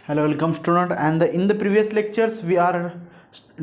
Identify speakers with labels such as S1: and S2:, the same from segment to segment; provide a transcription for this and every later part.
S1: Hello, welcome student. And in the previous lectures we are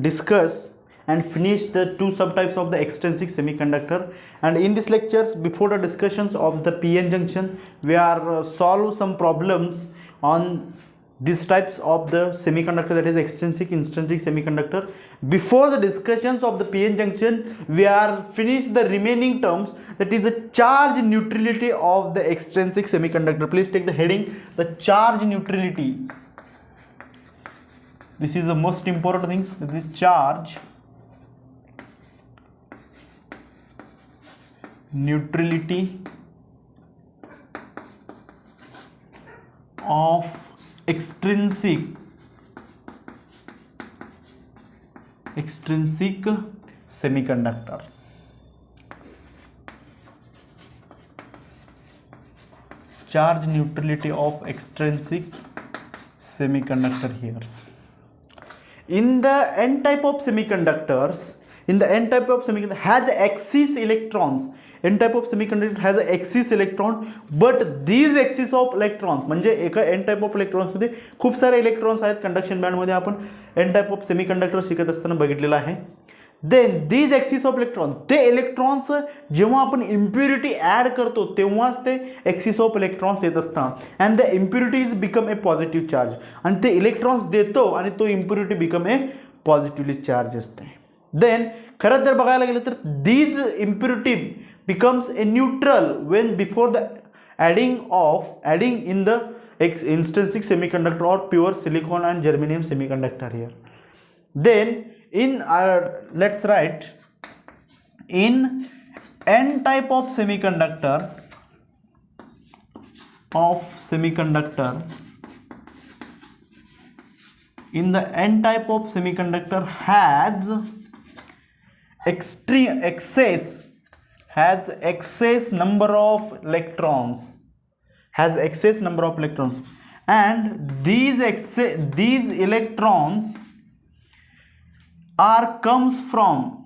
S1: discuss and finish the two subtypes of the extrinsic semiconductor. And in this lectures, before the discussions of the PN junction, we are solve some problems on these types of the semiconductor, that is extrinsic, intrinsic semiconductor. Before the discussions of the PN junction, we are finish the remaining terms, that is the charge neutrality of the extrinsic semiconductor. Please take the heading, the charge neutrality. This is the most important thing, the charge neutrality of extrinsic semiconductor. Charge neutrality of extrinsic semiconductor here. In the n type of semiconductors, has axis electrons. N type of semiconductor has a axis electron, but these axis of electrons, म्हणजे एका n type of electrons मध्ये खूप सारे electrons आहेत. Conduction band मध्ये आपण n type of semiconductor शिकत असताना बघितलेलं आहे. Then these axis of electron, ते इलेक्ट्रॉन्स जेव्हा आपण इम्प्युरिटी ऍड करतो तेव्हाच ते एक्सिस ऑफ इलेक्ट्रॉन्स येत असतात. And the impurities become a positive charge, आणि ते इलेक्ट्रॉन्स देतो आणि तो impurity become a positively charge असते. देन खरं तर बघायला गेलं तर these impurity becomes a neutral when before the adding in the intrinsic semiconductor or pure silicon and germanium semiconductor here. Then in let's write, in n type of semiconductor in the n type of semiconductor has excess number of electrons, and these electrons comes from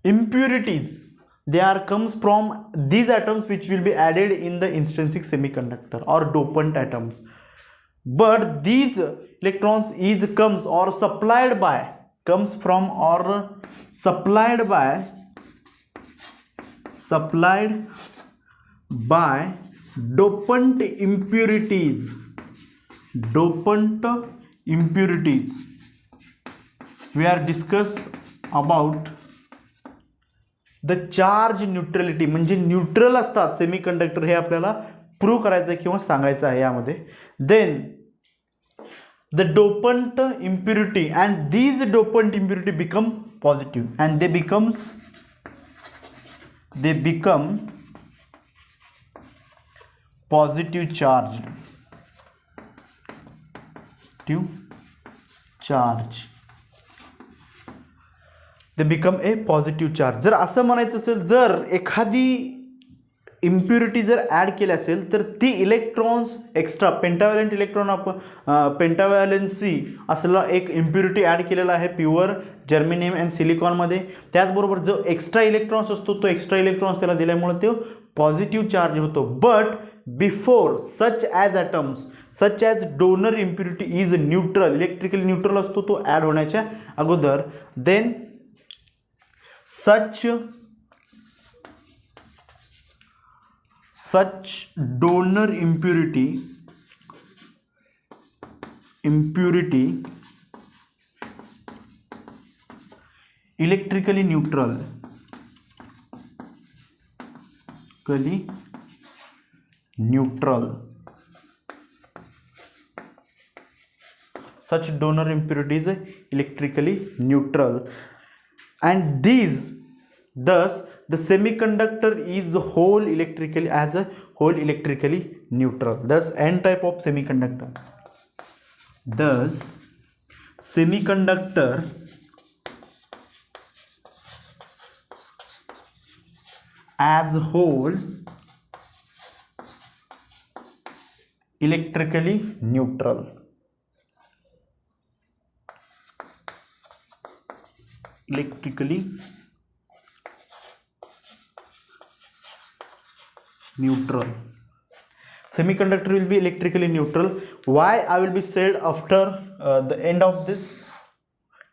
S1: impurities. Comes from these atoms which will be added in the intrinsic semiconductor or dopant atoms. But these electrons comes from supplied by dopant impurities. We are discuss about the charge neutrality, म्हणजे neutral असतात semiconductor, हे आपल्याला prove करायचं आहे किंवा सांगायचं आहे यामध्ये. Then the dopant impurity, and these dopant impurity become positive, and they become positive charge. They become a positive charge. जर असं म्हणायचं असेल, जर एखादी इम्प्युरिटी जर ॲड केली असेल तर ती इलेक्ट्रॉन्स एक्स्ट्रा पेंटाव्हॅलंट इलेक्ट्रॉन, आपण पेंटाव्हॅलन्सी असलेला एक इम्प्युरिटी ॲड केलेला आहे प्युअर जर्मेनियम अँड सिलिकॉनमध्ये. त्याचबरोबर जो एक्स्ट्रा इलेक्ट्रॉन्स असतो तो एक्स्ट्रा इलेक्ट्रॉन्स त्याला दिल्यामुळे तो पॉझिटिव्ह चार्ज होतो. But before such as donor impurity is neutral, electrically neutral असतो तो ॲड होण्याच्या अगोदर. Then such donor impurity electrically neutral, such donor impurity is electrically neutral, and thus the semiconductor is whole electrically neutral. Thus n type of semiconductor, as whole electrically neutral. neutral. Semiconductor will be electrically neutral. Why? I will be said after the end of this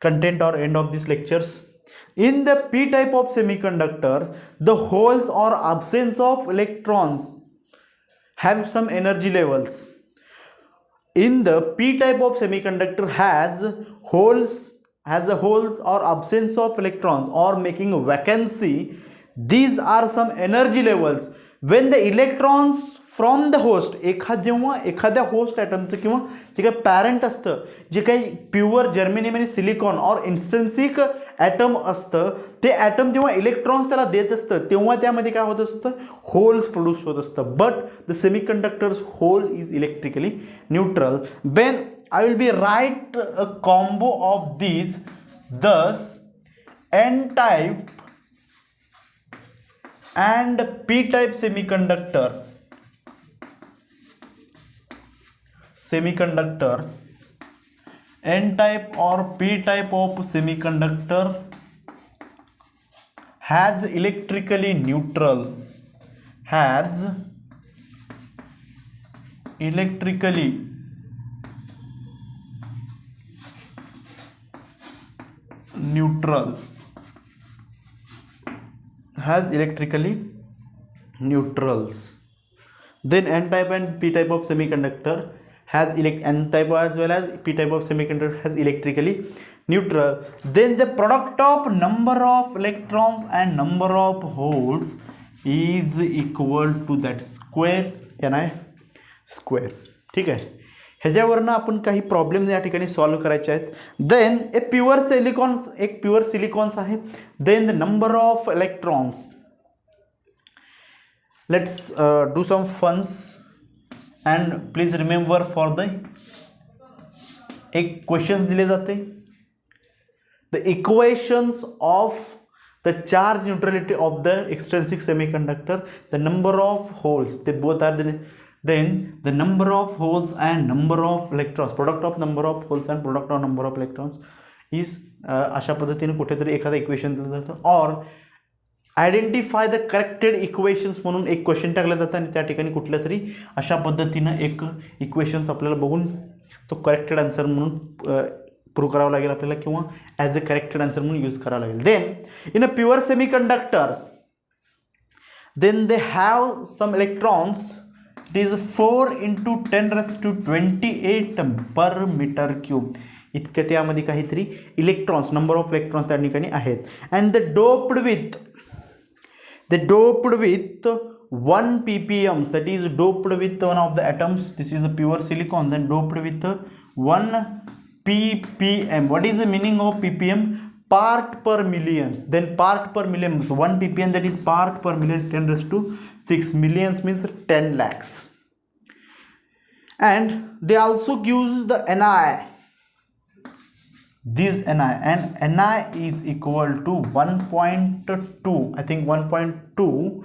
S1: content or end of these lectures. In the p type of semiconductor, the holes or absence of electrons have some energy levels. In the p type of semiconductor has the holes or absence of electrons or making a vacancy. These are some energy levels. When the electrons from the host जेव्हा एखाद्या host ॲटमचं किंवा जे काही parent असतं, जे काही pure germanium आणि silicon और इंस्ट्रिन्सिक atom असतं, ते ॲटम जेव्हा इलेक्ट्रॉन्स त्याला देत असतं तेव्हा त्यामध्ये काय होत असतं, होल्स प्रोड्यूस होत असतं. But the semiconductors hole is electrically neutral. Then I will be write a combo of these. Thus n-type and p-type semiconductor n-type or p-type of semiconductor has electrically neutral neutrals. Then n-type and p-type of semiconductor has n-type as well as p-type of semiconductor has electrically neutral. Then the product of number of electrons and number of holes is equal to that square ni square. ठीक आहे. ह्याच्यावरनं आपण काही problem या ठिकाणी solve करायचे आहेत. Then एक pure silicons आहे. Then the number of electrons. Let's do some funs and please remember for the एक क्वेश्चन्स दिले जाते. The equations of the charge neutrality of the extrinsic semiconductor, the number of holes, they both are then the number of holes and number of electrons, product of number of holes and product of number of electrons is अशा पद्धतीने कुठेतरी एखादा equation दिलं जातं. और identify the corrected equations म्हणून एक question टाकलं जातं आणि त्या ठिकाणी कुठल्या तरी अशा पद्धतीनं एक इक्वेशन्स आपल्याला बघून तो करेक्टेड आन्सर म्हणून प्रूव्ह करावं लागेल आपल्याला किंवा ॲज अ करेक्टेड आन्सर म्हणून यूज करावं लागेल. Then in a pure semiconductors then they have some electrons. It is 4 × 10⁻28 पर मीटर क्यूब इतके त्यामध्ये काहीतरी इलेक्ट्रॉन्स, नंबर ऑफ इलेक्ट्रॉन्स त्या ठिकाणी आहेत. And the doped with 1 ppm, that is doped with one of the atoms. This is the pure silicon. Then doped with 1 ppm. What is the meaning of ppm? Part per millions. Then part per million, so 1 ppm, that is part per million, 10⁻6 millions means 10 lakhs. And they also gives the Ni. This Ni, and Ni is equal to 1.2, I think 1.2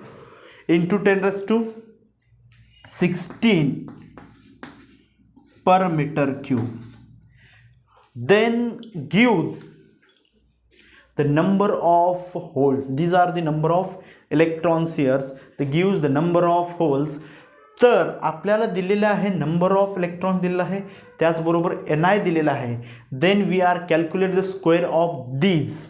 S1: into 10⁻16 per meter cube. Then gives the number of holes. These are the number of electrons here. They gives the number of holes. तर आपल्याला दिलेलं आहे number of electrons दिलेलं आहे, त्याचबरोबर Ni दिलेला आहे. Then we are calculate the square of these.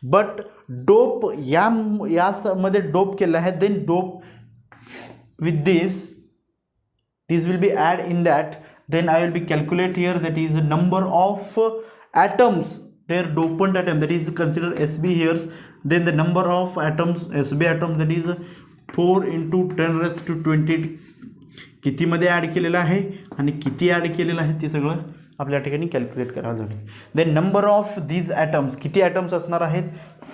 S1: But dope यामध्ये डोप केलं आहे. Then dope with this will be add in that. Then I will be calculate here, that is the number of atoms, their dopant atom, that is consider Sb here. Then the number of atoms, Sb atom, that is 4 × 10⁻20 किती मध्ये add केलेलं आहे आणि किती add केलेलं आहे ते सगळं आपल्या ठिकाणी कॅल्क्युलेट करावं लागेल. Then number of these atoms, किती ॲटम्स असणार आहेत,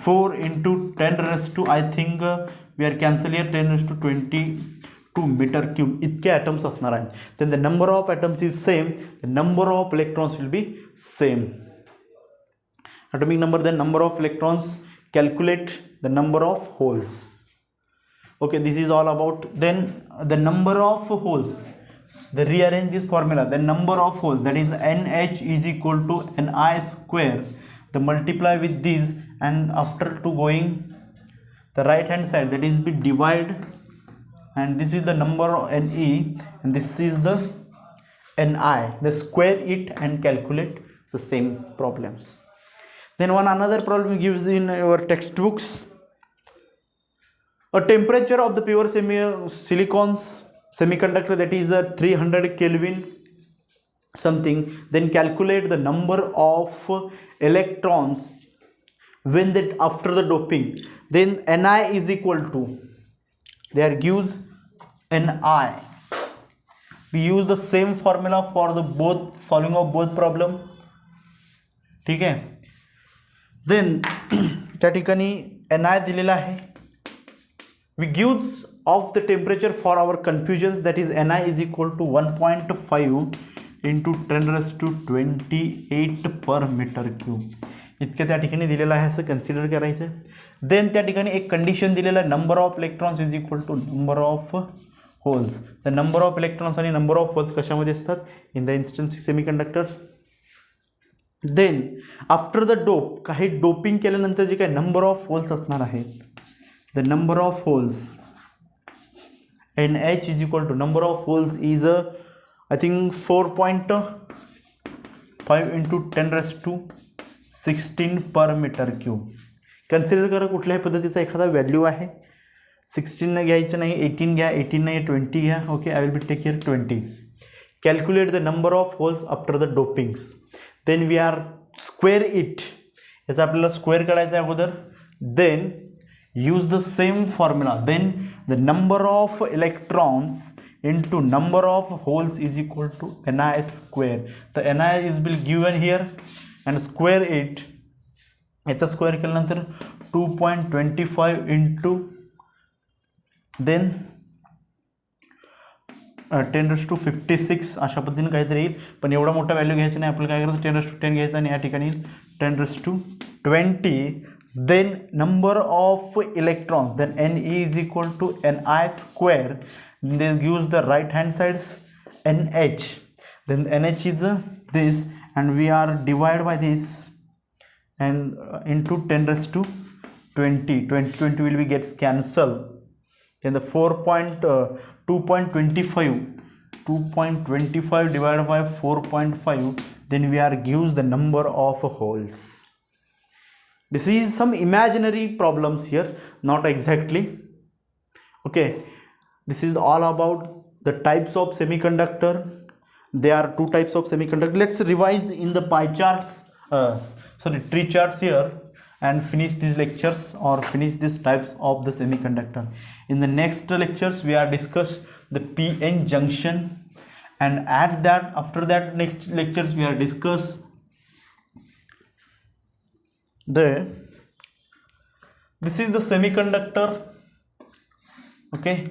S1: 4 × 10⁻, I think we are cancel here 10⁻22 meter cube इतके ॲटम्स असणार आहेत. Then the number of atoms is same, the number of electrons will be same. atomic number, then number of electrons, calculate the number of holes. Okay, this is all about. Then the number of holes, the rearrange this formula, the number of holes, that is NH is equal to Ni square, the multiply with this, and after to going the right hand side, that is be divide and this is the number of Ne, and this is the Ni. They square it and calculate the same problems. Then one another problem gives in your textbooks. A temperature of the pure semiconductor, that is a 300 Kelvin something. Then calculate the number of electrons when that after the doping. Then Ni is equal to, there gives Ni. We use the same formula for the both solving of both problem. ठीक आहे. Then त्या ठिकाणी Ni दिलेला आहे. We gives of the temperature for our confusions, that is Ni is equal to 1.5 into 10 raised to 28 per meter cube. इतके त्या ठिकाणी दिलेलं आहे, असं कन्सिडर करायचं. देन त्या ठिकाणी एक कंडिशन दिलेलं आहे, number of electrons is equal to number of holes. The number of electrons आणि नंबर ऑफ होल्स कशामध्ये असतात, in the intrinsic semiconductor. Then after the dope, काही डोपिंग केल्यानंतर जे काही नंबर ऑफ होल्स असणार आहेत, the number of holes NH is equal to number of holes is I think 4.5 into 10 raised to 16 per meter cube. Consider करा कुठल्याही पद्धतीचा एखादा व्हॅल्यू आहे. 16 ने घ्यायचं नाही, 18 घ्या, 18 नाही 20 घ्या. Okay, I will be take here 20s. Calculate the number of holes after the dopings. Then we are square it, याचा आपल्याला स्क्वेअर करायचं आहे अगोदर. Then use the same formula. Then the number of electrons into number of holes is equal to Ni square. The Ni is will given here and square it. याचा square केल्यानंतर 2.25 into then 10 raised to 56 अशा पद्धतीने काहीतरी येईल. पण एवढा मोठा value घ्यायचा नाही, आपल्याला काय करायचं 10 raised to 10 घ्यायचं आणि या ठिकाणी 10 raised to 20. Then number of electrons, then Ne is equal to Ni square. This gives the right hand sides NH. Then NH is this, and we are divided by this and into 10 raised to 20. 20 will be gets cancelled. Then the 2.25 divided by 4.5. Then we are gives the number of holes. This is some imaginary problems here, not exactly. Okay, this is all about the types of semiconductor. There are two types of semiconductor. Let's revise in the pie charts, tree charts here, and finish these lectures or finish these types of the semiconductor. In the next lectures, we are discuss the PN junction, and after that next lectures we are discuss this is the semiconductor. Okay,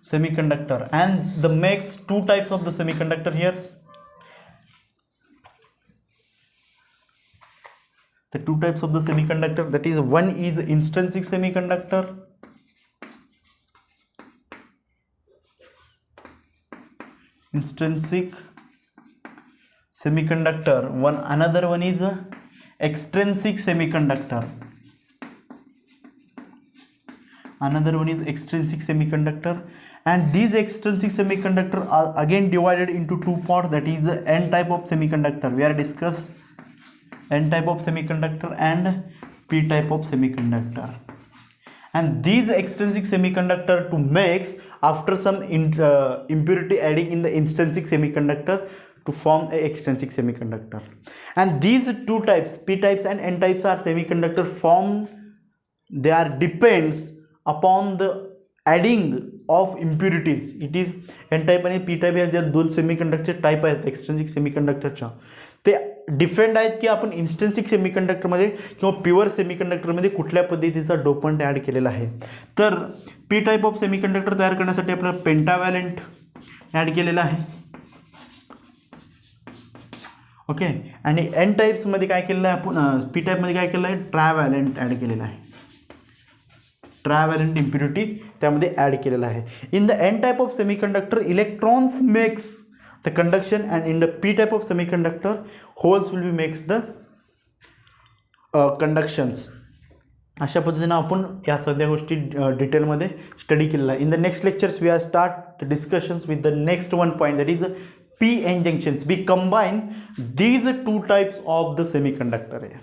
S1: semiconductor, and the makes two types of the semiconductor here. The two types of the semiconductor, that is, one is intrinsic semiconductor, another one is extrinsic semiconductor. And these extrinsic semiconductor are again divided into two parts, that is the N type of semiconductor. We are discuss N type of semiconductor and P type of semiconductor. And these extrinsic semiconductor to makes after some impurity adding in the intrinsic semiconductor to form a extrinsic semiconductor. And these two types, P types and N types, are semiconductor form. They are depends upon the adding of impurities. It is N type आणि P type या ज्या दोन सेमीकंडक्टरचे type आहेत एक्सट्रिन्सिक सेमीकंडक्टरच्या, ते defend आहेत की आपण इंस्ट्रिन्सिक सेमीकंडक्टरमध्ये किंवा प्युअर सेमीकंडक्टरमध्ये कुठल्या पद्धतीचा डोपंट ॲड केलेला आहे. तर P टाइप ऑफ सेमीकंडक्टर तयार करण्यासाठी आपल्याला पेंटाव्हॅलेंट ॲड केलेला आहे. ओके, आणि N टाइप्समध्ये काय केलेलं आहे आपण, P टाइपमध्ये काय केलं आहे, ट्रायव्हॅलेंट ॲड केलेला आहे. ट्रायव्हॅलेंट इम्प्युरिटी त्यामध्ये ॲड केलेला आहे. In the N type of semiconductor electrons makes the conduction, and in the P type of semiconductor holes will be makes the conductions. अशा पद्धतीनं आपण या सगळ्या गोष्टी डिटेलमध्ये स्टडी केलेला आहे. In the next lectures we are start discussions with the next one point that is P N junctions. We combine these two types of the semiconductor here.